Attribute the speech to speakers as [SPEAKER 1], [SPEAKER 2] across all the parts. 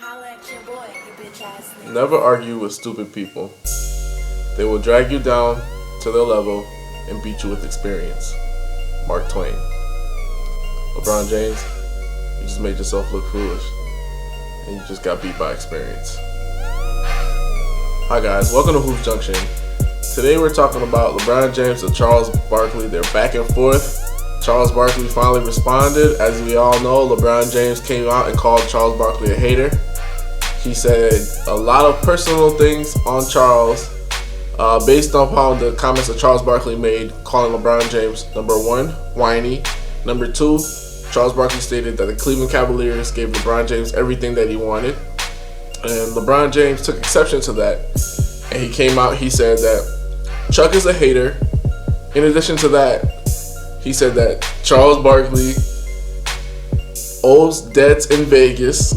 [SPEAKER 1] Holla at your boy, you bitch ass nigga.
[SPEAKER 2] Never argue with stupid people. They will drag you down to their level and beat you with experience. Mark Twain. LeBron James, you just made yourself look foolish. And you just got beat by experience. Hi guys, welcome to Hoops Junction. Today we're talking about LeBron James and Charles Barkley. They're back and forth. Charles Barkley finally responded. As we all know, LeBron James came out and called Charles Barkley a hater. He said a lot of personal things on Charles based on how the comments that Charles Barkley made, calling LeBron James, number one, whiny. Number two, Charles Barkley stated that the Cleveland Cavaliers gave LeBron James everything that he wanted. And LeBron James took exception to that. And he came out, he said that Chuck is a hater. In addition to that, he said that Charles Barkley owes debts in Vegas.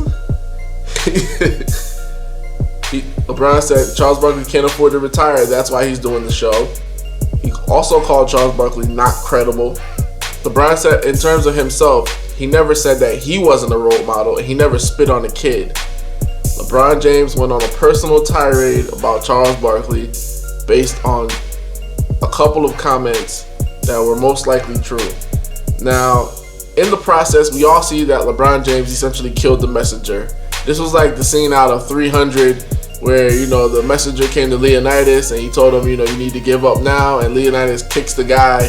[SPEAKER 2] LeBron said Charles Barkley can't afford to retire. That's why he's doing the show. He also called Charles Barkley not credible. LeBron said in terms of himself, he never said that he wasn't a role model and he never spit on a kid. LeBron James went on a personal tirade about Charles Barkley based on a couple of comments that were most likely true. Now, in the process, we all see that LeBron James essentially killed the messenger. This was like the scene out of 300 where, the messenger came to Leonidas and he told him, you need to give up now, and Leonidas kicks the guy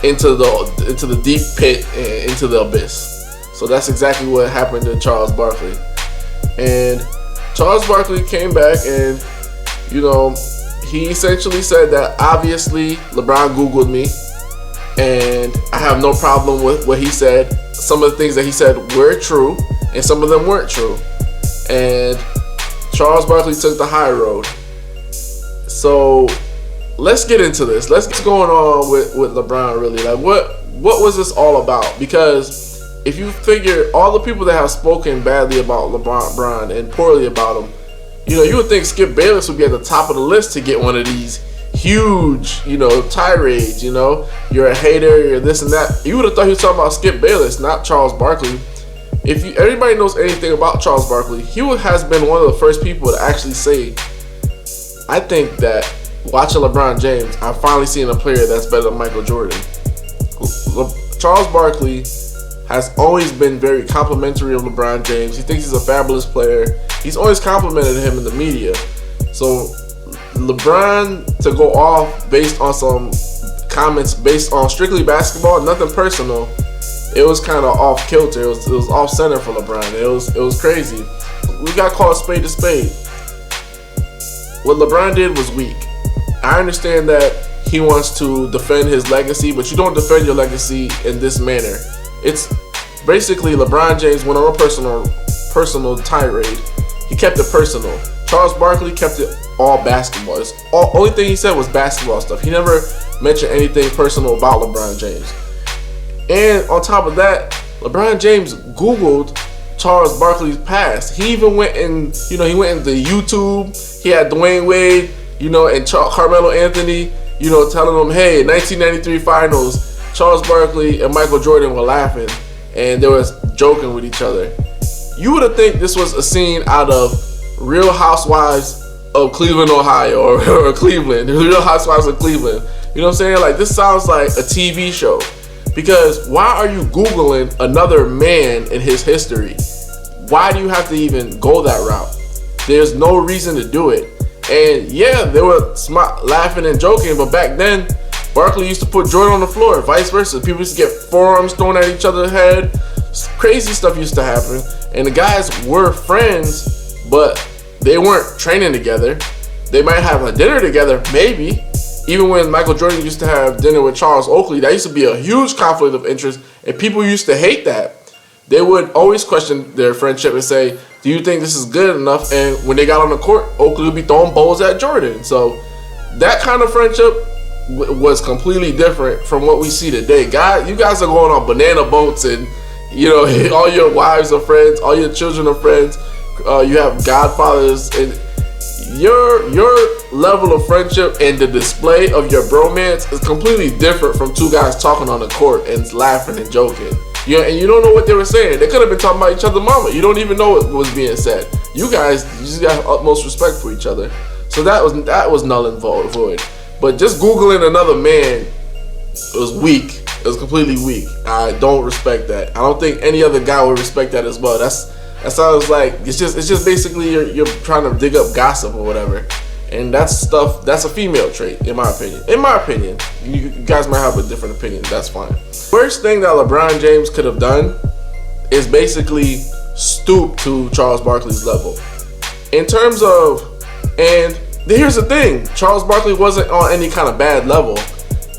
[SPEAKER 2] into the deep pit and into the abyss. So that's exactly what happened to Charles Barkley. And Charles Barkley came back and, he essentially said that obviously LeBron Googled me and I have no problem with what he said. Some of the things that he said were true and some of them weren't true. And Charles Barkley took the high road. So let's get into this. What's going on with LeBron really? Like what was this all about? Because if you figure all the people that have spoken badly about LeBron and poorly about him, you would think Skip Bayless would be at the top of the list to get one of these huge, tirades. You're a hater, you're this and that. You would have thought he was talking about Skip Bayless, not Charles Barkley. If everybody knows anything about Charles Barkley, he has been one of the first people to actually say, I think that watching LeBron James, I've finally seen a player that's better than Michael Jordan. Charles Barkley has always been very complimentary of LeBron James. He thinks he's a fabulous player. He's always complimented him in the media. So LeBron to go off based on some comments based on strictly basketball, nothing personal, it was kind of off kilter. It was off center for LeBron. It was crazy. We got called spade to spade. What LeBron did was weak. I understand that he wants to defend his legacy, but you don't defend your legacy in this manner. It's basically LeBron James went on a personal tirade. He kept it personal. Charles Barkley kept it all basketball. Only thing he said was basketball stuff. He never mentioned anything personal about LeBron James. And on top of that, LeBron James Googled Charles Barkley's past. He even went and he went into YouTube. He had Dwayne Wade, and Carmelo Anthony, telling them, hey, 1993 finals, Charles Barkley and Michael Jordan were laughing and they was joking with each other. You would have think this was a scene out of Real Housewives of Cleveland, Ohio, or Cleveland, the Real Housewives of Cleveland. You know what I'm saying? Like, this sounds like a TV show. Because why are you Googling another man in his history? Why do you have to even go that route? There's no reason to do it. And yeah, they were laughing and joking, but back then, Barkley used to put Jordan on the floor, vice versa. People used to get forearms thrown at each other's head. Crazy stuff used to happen. And the guys were friends, but they weren't training together. They might have a dinner together, maybe. Even when Michael Jordan used to have dinner with Charles Oakley, that used to be a huge conflict of interest, and people used to hate that. They would always question their friendship and say, do you think this is good enough? And when they got on the court, Oakley would be throwing bowls at Jordan. So that kind of friendship was completely different from what we see today. You guys are going on banana boats and, all your wives are friends, all your children are friends. You have godfathers, and your level of friendship and the display of your bromance is completely different from two guys talking on the court and laughing and joking. And you don't know what they were saying. They could have been talking about each other's mama. You don't even know what was being said. You just got utmost respect for each other. So that was null and void. But just Googling another man was weak. It was completely weak. I don't respect that. I don't think any other guy would respect that as well. That sounds like it's just basically you're trying to dig up gossip or whatever. And that's a female trait, in my opinion. In my opinion, you guys might have a different opinion. That's fine. Worst thing that LeBron James could have done is basically stoop to Charles Barkley's level. In terms of, and here's the thing, Charles Barkley wasn't on any kind of bad level.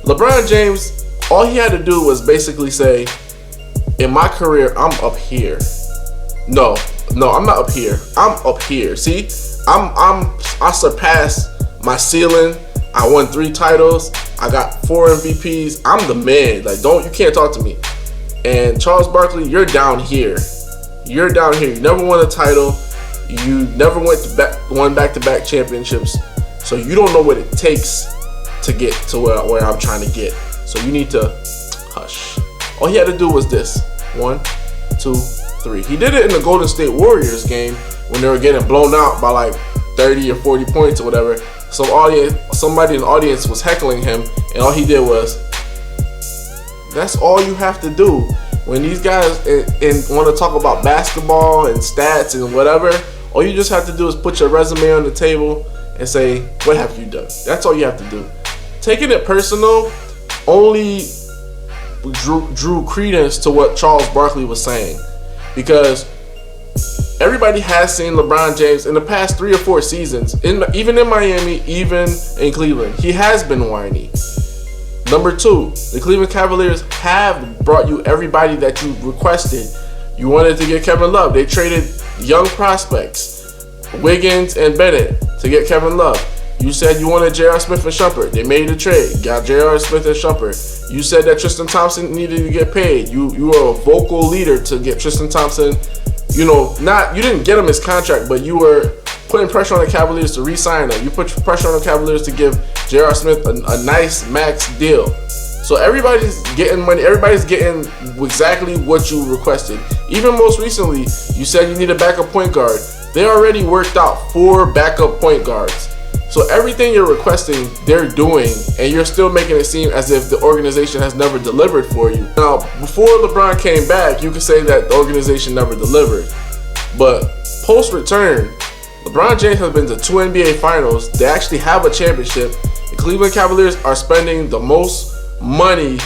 [SPEAKER 2] LeBron James, all he had to do was basically say, in my career, I'm up here. No, I'm not up here. I'm up here. See, I surpassed my ceiling. I won 3 titles. I got 4 MVPs. I'm the man. Like, you can't talk to me. And Charles Barkley, you're down here. You're down here. You never won a title. You never won back-to-back championships. So you don't know what it takes to get to where I'm trying to get. So you need to hush. All he had to do was this. 1, 2, 3. He did it in the Golden State Warriors game when they were getting blown out by like 30 or 40 points or whatever. So somebody in the audience was heckling him, and all he did was, that's all you have to do. When these guys want to talk about basketball and stats and whatever, all you just have to do is put your resume on the table and say, what have you done? That's all you have to do. Taking it personal only drew credence to what Charles Barkley was saying, because everybody has seen LeBron James in the past 3 or 4 seasons, even in Miami, even in Cleveland. He has been whiny. Number 2, the Cleveland Cavaliers have brought you everybody that you requested. You wanted to get Kevin Love. They traded young prospects, Wiggins and Bennett, to get Kevin Love. You said you wanted J.R. Smith and Shumpert. They made a trade, got J.R. Smith and Shumpert. You said that Tristan Thompson needed to get paid. You were a vocal leader to get Tristan Thompson. You didn't get him his contract, but you were putting pressure on the Cavaliers to re-sign him. You put pressure on the Cavaliers to give J.R. Smith a nice max deal. So everybody's getting money. Everybody's getting exactly what you requested. Even most recently, you said you need a backup point guard. They already worked out 4 backup point guards. So everything you're requesting, they're doing, and you're still making it seem as if the organization has never delivered for you. Now, before LeBron came back, you could say that the organization never delivered. But post-return, LeBron James has been to 2 NBA Finals. They actually have a championship. The Cleveland Cavaliers are spending the most money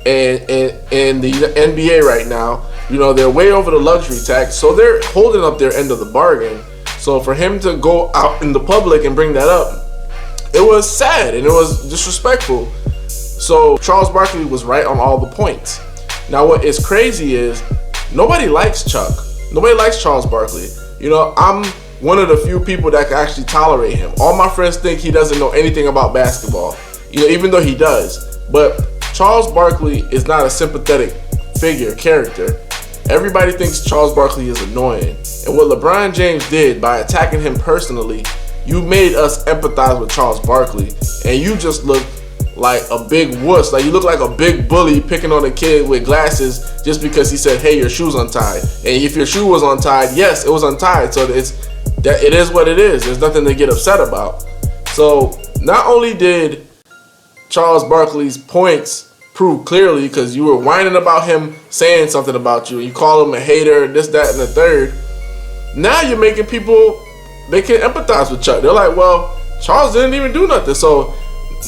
[SPEAKER 2] in the NBA right now. They're way over the luxury tax, so they're holding up their end of the bargain. So for him to go out in the public and bring that up, it was sad and it was disrespectful. So Charles Barkley was right on all the points. Now what is crazy is nobody likes Chuck. Nobody likes Charles Barkley. I'm one of the few people that can actually tolerate him. All my friends think he doesn't know anything about basketball, even though he does. But Charles Barkley is not a sympathetic character. Everybody thinks Charles Barkley is annoying. And what LeBron James did by attacking him personally, you made us empathize with Charles Barkley. And you just look like a big wuss. Like you look like a big bully picking on a kid with glasses just because he said, hey, your shoe's untied. And if your shoe was untied, yes, it was untied. So it is what it is. There's nothing to get upset about. So not only did Charles Barkley's points prove clearly, because you were whining about him saying something about you, and you call him a hater, this, that, and the third. Now you're making people, they can empathize with Chuck. They're like, well, Charles didn't even do nothing. So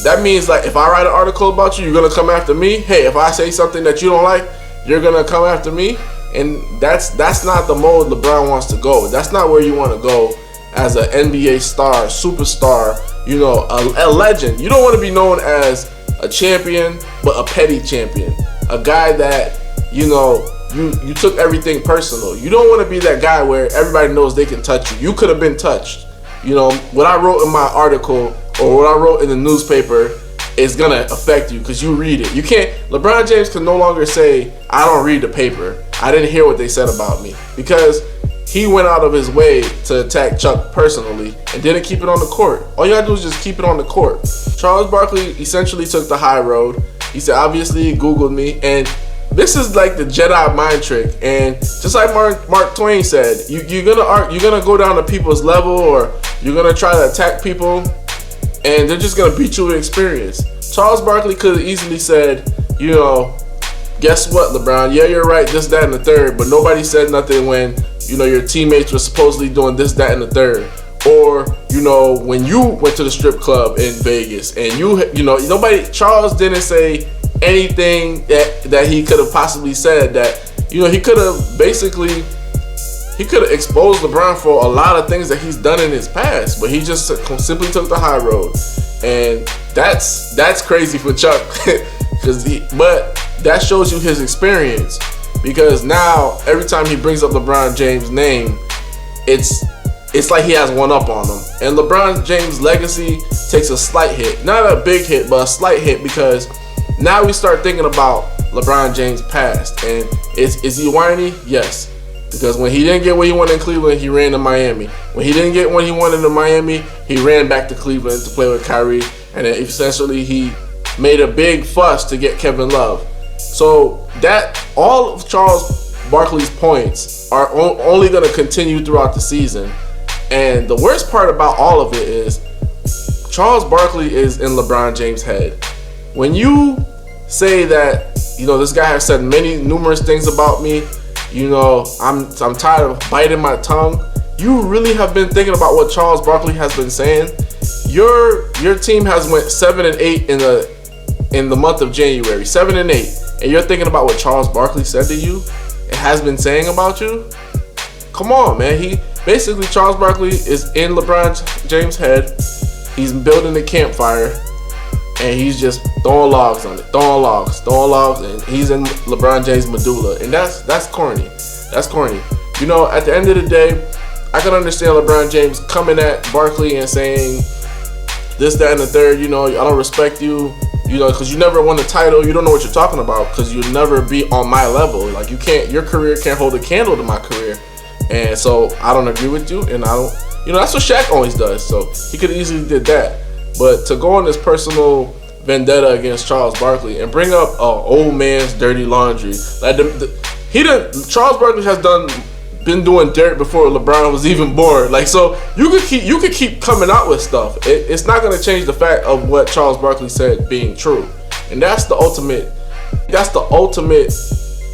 [SPEAKER 2] that means, like, if I write an article about you, you're gonna come after me. Hey, if I say something that you don't like, you're gonna come after me. And that's not the mode LeBron wants to go. That's not where you want to go as an NBA star, superstar, a legend. You don't want to be known as a champion, but a petty champion. A guy that, you took everything personal. You don't want to be that guy where everybody knows they can touch you. You could have been touched. What I wrote in my article or what I wrote in the newspaper is going to affect you because you read it. You can't, LeBron James can no longer say, I don't read the paper. I didn't hear what they said about me, because he went out of his way to attack Chuck personally and didn't keep it on the court. All you gotta do is just keep it on the court. Charles Barkley essentially took the high road. He said, obviously, he Googled me, and this is like the Jedi mind trick, and just like Mark Twain said, you're gonna go down to people's level, or you're gonna try to attack people, and they're just gonna beat you with experience. Charles Barkley could have easily said, you know, guess what, LeBron? Yeah, you're right, this, that, and the third, but nobody said nothing when, you know, your teammates were supposedly doing this, that, and the third. Or, you know, when you went to the strip club in Vegas and you know, Charles didn't say anything that he could have possibly said that, you know, he could have exposed LeBron for a lot of things that he's done in his past, but he just simply took the high road. And that's crazy for Chuck, but that shows you his experience, because now every time he brings up LeBron James' name, it's like he has one up on him. And LeBron James' legacy takes a slight hit. Not a big hit, but a slight hit, because now we start thinking about LeBron James' past. And is he whiny? Yes. Because when he didn't get what he wanted in Cleveland, he ran to Miami. When he didn't get what he wanted in Miami, he ran back to Cleveland to play with Kyrie. And then essentially he made a big fuss to get Kevin Love. So that all of Charles Barkley's points are only going to continue throughout the season. And the worst part about all of it is Charles Barkley is in LeBron James' head. When you say that, you know, this guy has said numerous things about me, you know, I'm tired of biting my tongue. You really have been thinking about what Charles Barkley has been saying. Your team has went 7-8 in the month of January, 7-8, and you're thinking about what Charles Barkley said to you and has been saying about you. Come on, man. Basically, Charles Barkley is in LeBron James' head. He's building a campfire, and he's just throwing logs on it, throwing logs, and he's in LeBron James' medulla, and that's corny. That's corny. You know, at the end of the day, I can understand LeBron James coming at Barkley and saying this, that, and the third. You know, I don't respect you. You know, because you never won the title. You don't know what you're talking about, because you'll never be on my level. Like, your career can't hold a candle to my career. And so I don't agree with you, and I don't, you know, that's what Shaq always does. So he could easily did that, but to go on this personal vendetta against Charles Barkley and bring up old man's dirty laundry, like Charles Barkley has been doing dirt before LeBron was even born. Like, so you could keep coming out with stuff. It's not gonna change the fact of what Charles Barkley said being true, and that's the ultimate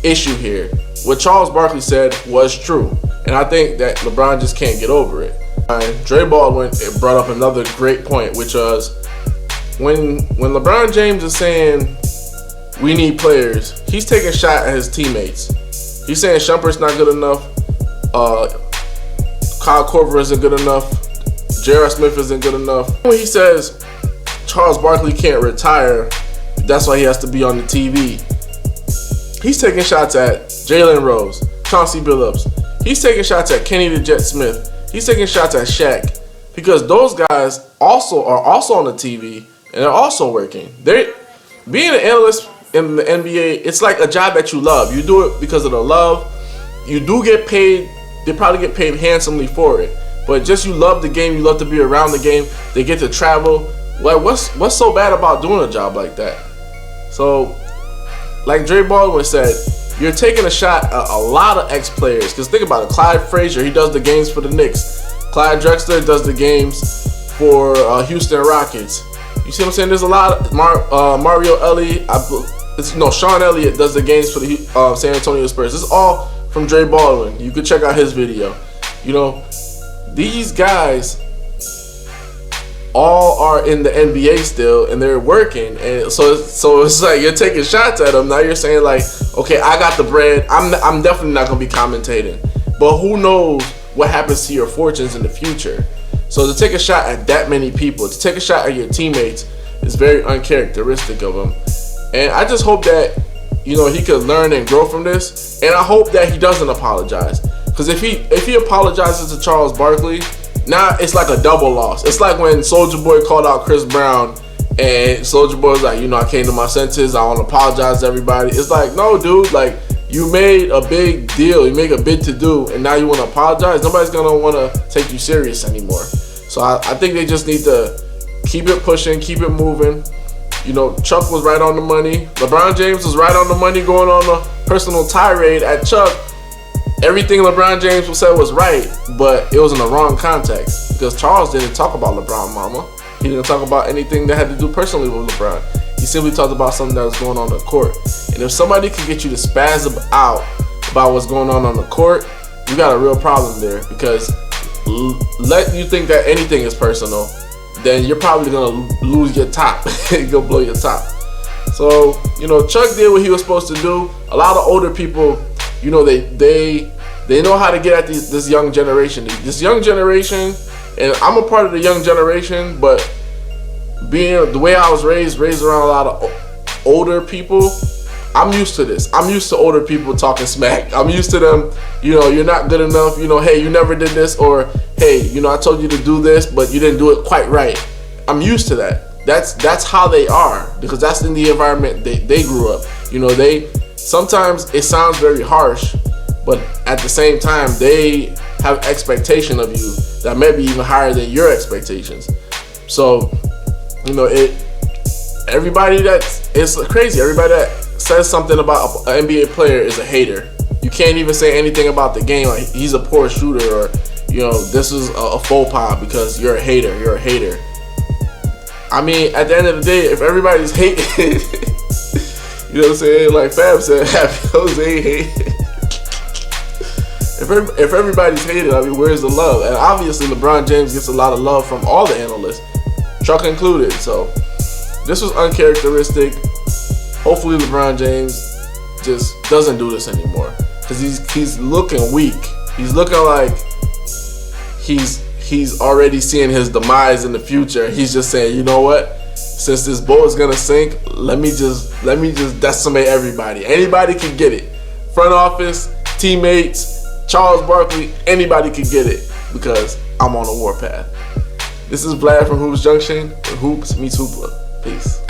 [SPEAKER 2] issue here. What Charles Barkley said was true. And I think that LeBron just can't get over it. Dre Baldwin brought up another great point, which was when LeBron James is saying we need players, he's taking a shot at his teammates. He's saying Shumpert's not good enough, Kyle Korver isn't good enough, J.R. Smith isn't good enough. When he says Charles Barkley can't retire, that's why he has to be on the TV, he's taking shots at Jalen Rose, Chauncey Billups. He's taking shots at Kenny the Jet Smith. He's taking shots at Shaq, because those guys are also on the TV and they're also working. Being an analyst in the NBA, it's like a job that you love. You do it because of the love. You do get paid. They probably get paid handsomely for it, but just you love the game. You love to be around the game. They get to travel. Like, what's so bad about doing a job like that? So, like Dre Baldwin said, you're taking a shot at a lot of ex-players. Because think about it. Clyde Frazier, he does the games for the Knicks. Clyde Drexler does the games for Houston Rockets. You see what I'm saying? There's a lot of Mario Elliott. Sean Elliott does the games for the San Antonio Spurs. This is all from Dre Baldwin. You could check out his video. You know, these guys all are in the NBA still, and they're working, and so it's like you're taking shots at them. Now you're saying like, okay, I got the bread. I'm definitely not gonna be commentating, but who knows what happens to your fortunes in the future? So to take a shot at that many people, to take a shot at your teammates, is very uncharacteristic of him. And I just hope that, you know, he could learn and grow from this, and I hope that he doesn't apologize, because if he apologizes to Charles Barkley, now it's like a double loss. It's like when Soulja Boy called out Chris Brown, and Soulja Boy was like, you know, I came to my senses, I want to apologize to everybody. It's like, no, dude, like, you made a big deal, you make a big to-do, and now you want to apologize? Nobody's going to want to take you serious anymore. So I think they just need to keep it pushing, keep it moving, Chuck was right on the money. LeBron James was right on the money, going on a personal tirade at Chuck. Everything LeBron James said was right, but it was in the wrong context because Charles didn't talk about LeBron mama. He didn't talk about anything that had to do personally with LeBron. He simply talked about something that was going on the court. And if somebody can get you to spaz out about what's going on the court, you got a real problem there, because let you think that anything is personal, then you're probably gonna lose your top. You're gonna blow your top. So, Chuck did what he was supposed to do. A lot of older people, they know how to get at this young generation. This young generation, and I'm a part of the young generation, but being the way I was raised around a lot of older people, I'm used to this. I'm used to older people talking smack. I'm used to them, you're not good enough, hey, you never did this, or hey, I told you to do this, but you didn't do it quite right. I'm used to that. That's how they are, because that's in the environment they grew up. Sometimes it sounds very harsh, but at the same time, they have expectation of you that may be even higher than your expectations. So, it's crazy. Everybody that says something about an NBA player is a hater. You can't even say anything about the game, like he's a poor shooter, or this is a faux pas, because you're a hater. You're a hater. I mean, at the end of the day, if everybody's hating, you know what I'm saying? Like Fab said, Happy Jose hated. If everybody's hated, I mean, where's the love? And obviously, LeBron James gets a lot of love from all the analysts, Chuck included. So this was uncharacteristic. Hopefully, LeBron James just doesn't do this anymore, because he's looking weak. He's looking like he's already seeing his demise in the future. He's just saying, you know what? Since this boat is gonna sink, let me just decimate everybody. Anybody can get it. Front office, teammates, Charles Barkley, anybody can get it, because I'm on a warpath. This is Vlad from Hoops Junction, where Hoops meets Hoopla. Peace.